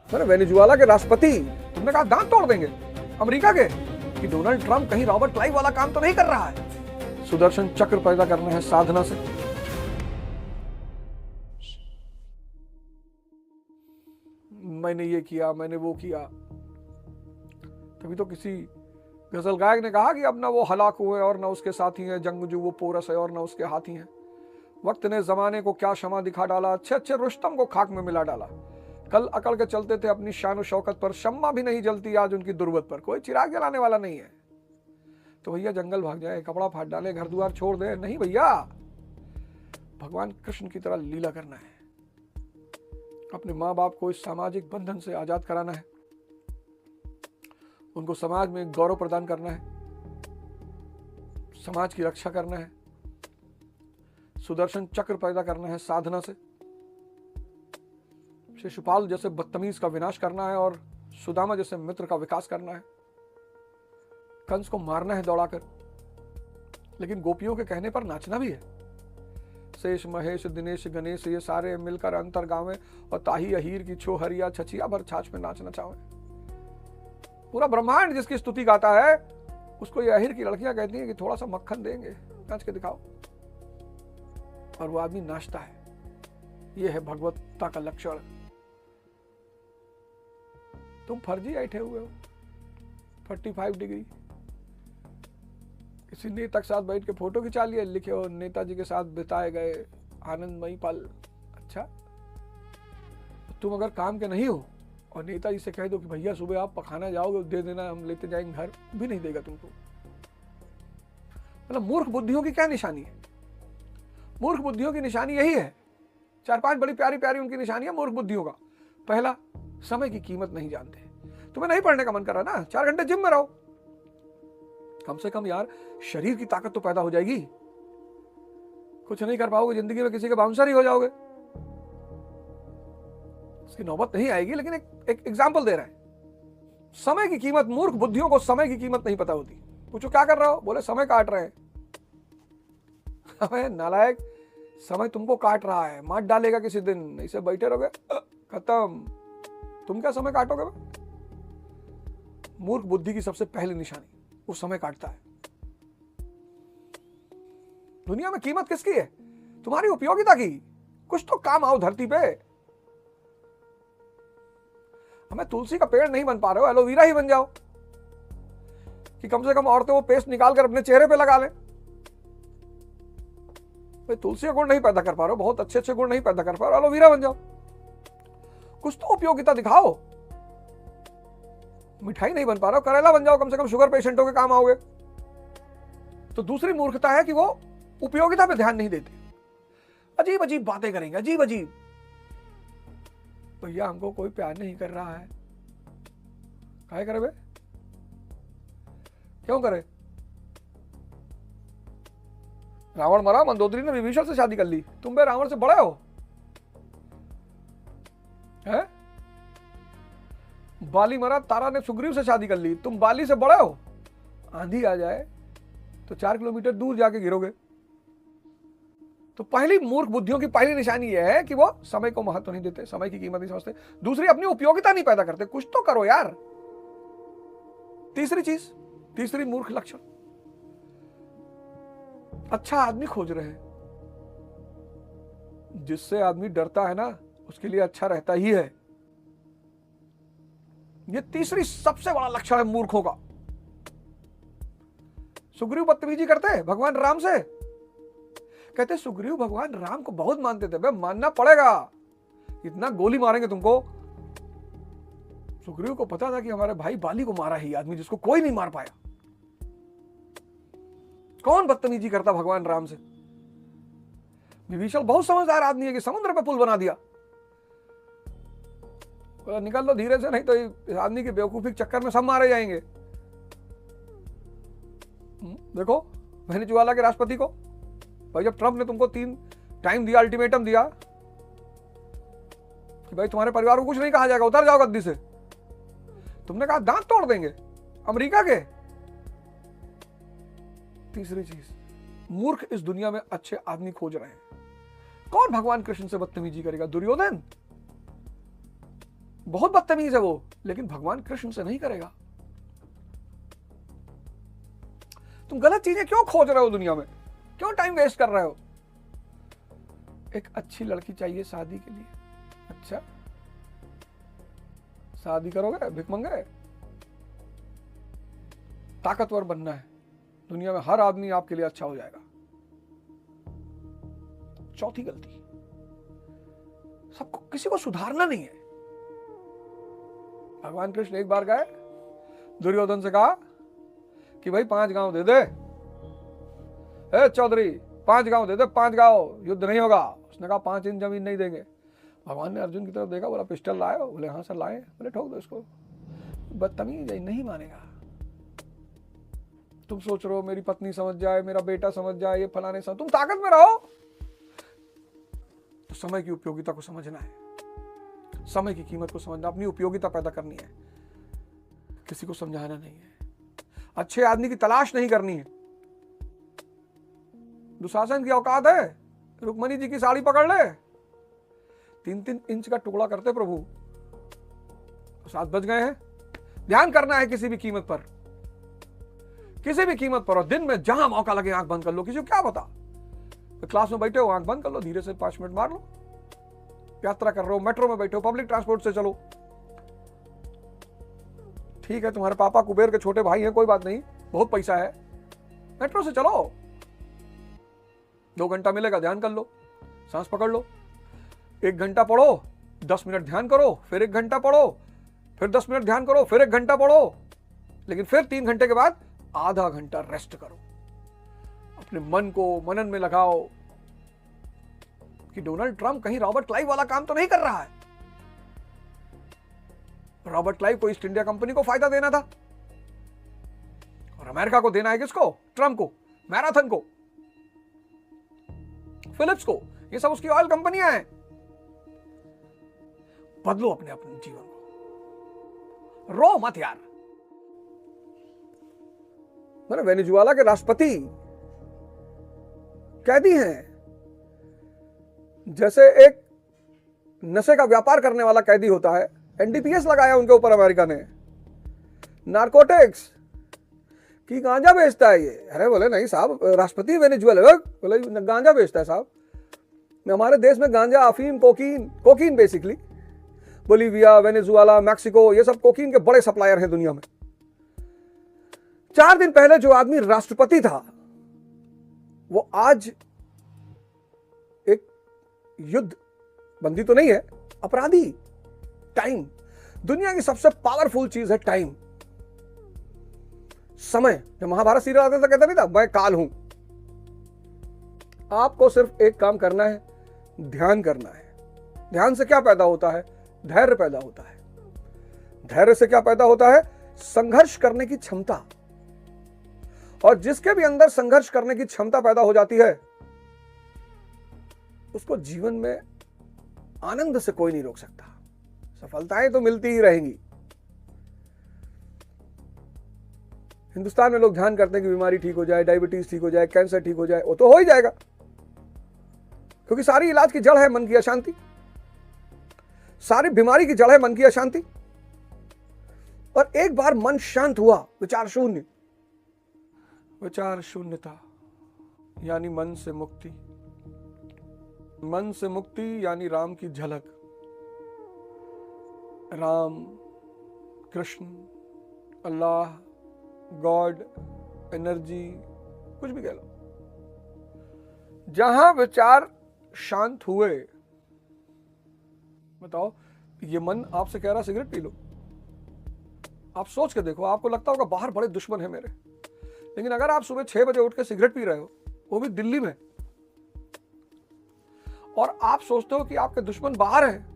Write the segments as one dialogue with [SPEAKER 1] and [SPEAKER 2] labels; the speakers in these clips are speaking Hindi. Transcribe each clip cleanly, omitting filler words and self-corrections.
[SPEAKER 1] मैंने वेनेजुएला के राष्ट्रपति, तुमने कहा दांत तोड़ देंगे अमेरिका के, कि डोनाल्ड ट्रंप कहीं रॉबर्ट क्लाइव वाला काम तो नहीं कर रहा है। सुदर्शन चक्र पैदा करना है साधना से। मैंने ये किया, मैंने वो किया। तभी तो किसी गजल गायक ने कहा कि अब ना वो हलाक हुए और ना उसके साथी हैं, जंगजू वो पोरस है और ना उसके हाथी हैं। वक्त ने जमाने को क्या क्षमा दिखा डाला, अच्छे अच्छे रुस्तम को खाक में मिला डाला। कल अकड़ के चलते थे अपनी शान शौकत पर, शम्मा भी नहीं जलती आज उनकी दुर्बत पर। कोई चिराग जलाने वाला नहीं है। तो भैया जंगल भाग जाए, कपड़ा फाड़ डाले, घर द्वार छोड़ दे, नहीं भैया, भगवान कृष्ण की तरह लीला करना है। अपने माँ बाप को इस सामाजिक बंधन से आजाद कराना है, उनको समाज में गौरव प्रदान करना है, समाज की रक्षा करना है, सुदर्शन चक्र पैदा करना है साधना से। शिशुपाल जैसे बदतमीज का विनाश करना है और सुदामा जैसे मित्र का विकास करना है। कंस को मारना है दौड़ाकर, लेकिन गोपियों के कहने पर नाचना भी है। शेष महेश दिनेश गणेश ये सारे मिलकर अंतर गावे और ताही अहीर की छोहरिया छछिया भर छाछ में नाचना चाहे। पूरा ब्रह्मांड जिसकी स्तुति गाता है उसको ये अहीर की लड़कियां कहती हैं कि थोड़ा सा मक्खन देंगे, नाच के दिखाओ, और वो आदमी नाचता है। ये है भगवत्ता का लक्षण। तुम फर्जी बैठे हुए हो 45 डिग्री, किसी नेता के साथ बैठ के फोटो खिंचा लिया, लिखे हो नेताजी के साथ बिताए गए आनंदमयी पल। अच्छा, तुम अगर काम के नहीं हो और नेताजी से कह दो कि भैया सुबह आप पखाना जाओगे, दे देना, हम लेते जाएंगे घर, भी नहीं देगा तुमको। मतलब मूर्ख बुद्धियों की क्या निशानी है? मूर्ख बुद्धियों की निशानी यही है, 4-5 बड़ी प्यारी प्यारी उनकी निशानियां मूर्ख बुद्धियों का। पहला, समय की कीमत नहीं जानते। तुम्हें नहीं पढ़ने का मन कर रहा ना, 4 घंटे जिम में रहो, कम से कम यार शरीर की ताकत तो पैदा हो जाएगी। कुछ नहीं कर पाओगे जिंदगी में, किसी के बाउंसर ही हो जाओगे, इसकी नौबत नहीं आएगी। लेकिन एक एग्जाम्पल दे रहे हैं। समय की कीमत, मूर्ख बुद्धियों को समय की कीमत नहीं पता होती। पूछो क्या कर रहे हो, बोले समय काट रहे हैं। अबे नालायक, समय तुमको काट रहा है, मार डालेगा किसी दिन। ऐसे बैठे रहोगे, खत्म। तुम क्या समय काटोगे? मूर्ख बुद्धि की सबसे पहली निशानी, वो समय काटता है। दुनिया में कीमत किसकी है? तुम्हारी उपयोगिता की। कुछ तो काम आओ धरती पे। हमें तुलसी का पेड़ नहीं बन पा रहे हो, एलोवेरा ही बन जाओ, कि कम से कम औरतें वो पेस्ट निकाल कर अपने चेहरे पे लगा लें। भाई तुलसी का गुण नहीं पैदा कर पा रहे हो, बहुत अच्छे अच्छे गुण नहीं पैदा कर पा रहे हो, एलोवेरा बन जाओ। कुछ तो उपयोगिता दिखाओ। मिठाई नहीं बन पा रहा हो, करेला बन जाओ, कम से कम शुगर पेशेंटों के काम आओगे। तो दूसरी मूर्खता है कि वो उपयोगिता पे ध्यान नहीं देते, अजीब अजीब बातें करेंगे, अजीब अजीब। भैया हमको कोई प्यार नहीं कर रहा है, काहे करे बे? क्यों करे? रावण मरा, मंदोदरी ने विभीषण से शादी कर ली, तुम बे रावण से बड़े हो हैं? बाली मरा, तारा ने सुग्रीव से शादी कर ली, तुम बाली से बड़े हो। आंधी आ जाए तो 4 किलोमीटर दूर जाके गिरोगे। तो पहली मूर्ख बुद्धियों की पहली निशानी यह है कि वो समय को महत्व नहीं देते, समय की कीमत नहीं समझते। दूसरी, अपनी उपयोगिता नहीं पैदा करते। कुछ तो करो यार। तीसरी चीज, तीसरी मूर्ख लक्षण, अच्छा आदमी खोज रहे हैं। जिससे आदमी डरता है ना, उसके लिए अच्छा रहता ही है। ये तीसरी सबसे बड़ा लक्षण है मूर्खों का। सुग्रीव बदतमीजी करते हैं भगवान राम से, कहते सुग्रीव भगवान राम को बहुत मानते थे। बे मानना पड़ेगा, इतना गोली मारेंगे तुमको। सुग्रीव को पता था कि हमारे भाई बाली को मारा ही आदमी जिसको कोई नहीं मार पाया। कौन बदतमीजी करता भगवान राम से? विभीषण बहुत समझदार आदमी है कि समुद्र पे पुल बना दिया। निकल लो धीरे से, नहीं तो इस आदमी की बेवकूफी के चक्कर में सब मारे जाएंगे। देखो वेनेजुएला के राष्ट्रपति को, भाई जब ट्रंप ने तुमको 3 टाइम दिया, अल्टीमेटम दिया कि भाई तुम्हारे परिवार को कुछ नहीं कहा जाएगा, उतर जाओ गद्दी से, तुमने कहा दांत तोड़ देंगे अमेरिका के। तीसरी चीज, मूर्ख इस दुनिया में अच्छे आदमी खोज रहे हैं। कौन भगवान कृष्ण से बदतमीजी करेगा? दुर्योधन। बहुत बदतमीज है वो, लेकिन भगवान कृष्ण से नहीं करेगा। तुम गलत चीजें क्यों खोज रहे हो दुनिया में, क्यों टाइम वेस्ट कर रहे हो? एक अच्छी लड़की चाहिए शादी के लिए, अच्छा शादी करोगे भिखमंगे? ताकतवर बनना है, दुनिया में हर आदमी आपके लिए अच्छा हो जाएगा। चौथी गलती, सबको किसी को सुधारना नहीं है। भगवान कृष्ण एक बार गए, दुर्योधन से कहा कि भाई 5 गांव दे दे, चौधरी 5 गांव दे दे, 5 गांव, युद्ध नहीं होगा। उसने कहा 5 इंच जमीन नहीं देंगे। भगवान ने अर्जुन की तरफ देखा, बोला पिस्टल लाए हो? बोले हाँ सर लाए। बोले ठोक दो इसको। बदतमीज है, नहीं मानेगा। तुम सोच रहे हो मेरी पत्नी समझ जाए, मेरा बेटा समझ जाए, ये फलाने समझ, तुम ताकत में रहो। तो समय की उपयोगिता को समझना है, समय की कीमत को समझना, अपनी उपयोगिता पैदा करनी है, किसी को समझाना नहीं है, अच्छे आदमी की तलाश नहीं करनी है। दुशासन की औकात है, रुक्मणी जी की साड़ी पकड़ ले, 3-3 इंच का टुकड़ा करते प्रभु, 7 बज गए हैं। ध्यान करना है किसी भी कीमत पर, किसी भी कीमत पर, और दिन में जहां मौका लगे आंख बंद कर लो। किसी को क्या पता, तो क्लास में बैठे हो आंख बंद कर लो, धीरे से 5 मिनट मार लो। यात्रा कर रहे हो, मेट्रो में बैठे हो, पब्लिक ट्रांसपोर्ट से चलो, ठीक है तुम्हारे पापा कुबेर के छोटे भाई हैं, कोई बात नहीं, बहुत पैसा है, मेट्रो से चलो, 2 घंटा मिलेगा, ध्यान कर लो, सांस पकड़ लो, 1 घंटा पढ़ो, 10 मिनट ध्यान करो, फिर 1 घंटा पढ़ो, फिर 10 मिनट ध्यान करो, फिर 1 घंटा पढ़ो, लेकिन फिर 3 घंटे के बाद आधा घंटा रेस्ट करो। अपने मन को मनन में लगाओ कि डोनाल्ड ट्रंप कहीं रॉबर्ट क्लाइव वाला काम तो नहीं कर रहा है। रॉबर्ट क्लाइव को ईस्ट इंडिया कंपनी को फायदा देना था, और अमेरिका को देना है किसको? ट्रंप को, मैराथन को, फिलिप्स को, ये सब उसकी ऑयल कंपनियां हैं। बदलो अपने अपने जीवन को, रो मत यार। मैंने वेनेजुएला के राष्ट्रपति कैदी हैं, जैसे एक नशे का व्यापार करने वाला कैदी होता है, एनडीपीएस लगाया उनके ऊपर अमेरिका ने, नारकोटिक्स की गांजा बेचता है ये। अरे बोले नहीं साहब, राष्ट्रपति वेनेजुएला, बोले गांजा बेचता है साहब। हमारे देश में गांजा, अफीम, cocaine basically, Bolivia, Venezuela, Mexico, ये सब कोकीन के बड़े सप्लायर हैं दुनिया में। 4 दिन पहले जो आदमी राष्ट्रपति था, वो आज एक युद्ध बंदी तो नहीं है, अपराधी। टाइम, दुनिया की सबसे पावरफुल चीज है टाइम, समय। जब महाभारत सीरियल आता था कहता नहीं था मैं काल हूं। आपको सिर्फ एक काम करना है, ध्यान करना है। ध्यान से क्या पैदा होता है? धैर्य पैदा होता है। धैर्य से क्या पैदा होता है? संघर्ष करने की क्षमता। और जिसके भी अंदर संघर्ष करने की क्षमता पैदा हो जाती है, उसको जीवन में आनंद से कोई नहीं रोक सकता। सफलताएं तो मिलती ही रहेंगी। हिंदुस्तान में लोग ध्यान करते हैं कि बीमारी ठीक हो जाए, डायबिटीज ठीक हो जाए, कैंसर ठीक हो जाए, वो तो हो ही जाएगा, क्योंकि सारी इलाज की जड़ है मन की अशांति, सारी बीमारी की जड़ है मन की अशांति। और एक बार मन शांत हुआ, विचार शून्य, विचार शून्यता यानी मन से मुक्ति, मन से मुक्ति यानी राम की झलक। राम, कृष्ण, अल्लाह, गॉड, एनर्जी, कुछ भी कह लो। जहां विचार शांत हुए, बताओ, ये मन आपसे कह रहा सिगरेट पी लो, आप सोच के देखो, आपको लगता होगा बाहर बड़े दुश्मन है मेरे, लेकिन अगर आप सुबह 6 बजे उठ के सिगरेट पी रहे हो, वो भी दिल्ली में, और आप सोचते हो कि आपके दुश्मन बाहर हैं,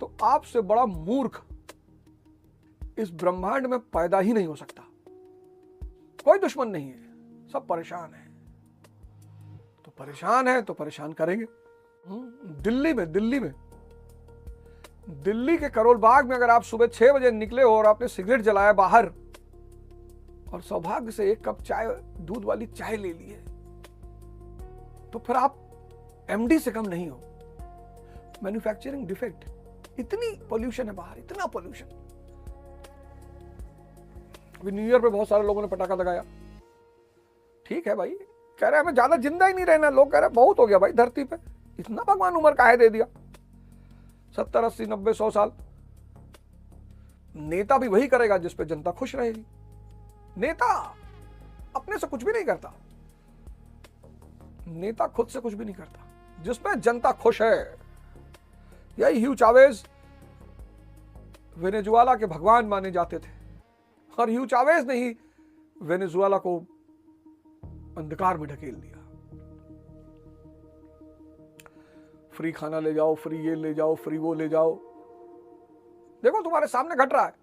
[SPEAKER 1] तो आपसे बड़ा मूर्ख इस ब्रह्मांड में पैदा ही नहीं हो सकता। कोई दुश्मन नहीं है, सब परेशान है। तो परेशान है तो परेशान करेंगे। दिल्ली के करोल बाग में अगर आप सुबह 6 बजे निकले हो और आपने सिगरेट जलाया बाहर, और सौभाग्य से 1 कप चाय, दूध वाली चाय ले ली है, तो फिर आप एमडी से कम नहीं हो। मैन्युफैक्चरिंग डिफेक्ट, इतनी पोल्यूशन है बाहर, इतना पोल्यूशन। अभी न्यू ईयर पे बहुत सारे लोगों ने पटाखा लगाया, ठीक है भाई, कह रहे हमें ज्यादा जिंदा ही नहीं रहना। लोग कह रहे बहुत हो गया भाई धरती पे, इतना भगवान उम्र काहे दे दिया, 70 80 90 100 साल। नेता भी वही करेगा जिस पे जनता खुश रहेगी। नेता अपने से कुछ भी नहीं करता, नेता खुद से कुछ भी नहीं करता, जिसमें जनता खुश है। यही ह्यू चावेज वेनेजुएला के भगवान माने जाते थे, और ह्यू चावेज ने ही वेनेजुएला को अंधकार में ढकेल दिया। फ्री खाना ले जाओ, फ्री ये ले जाओ, फ्री वो ले जाओ। देखो तुम्हारे सामने घट रहा है,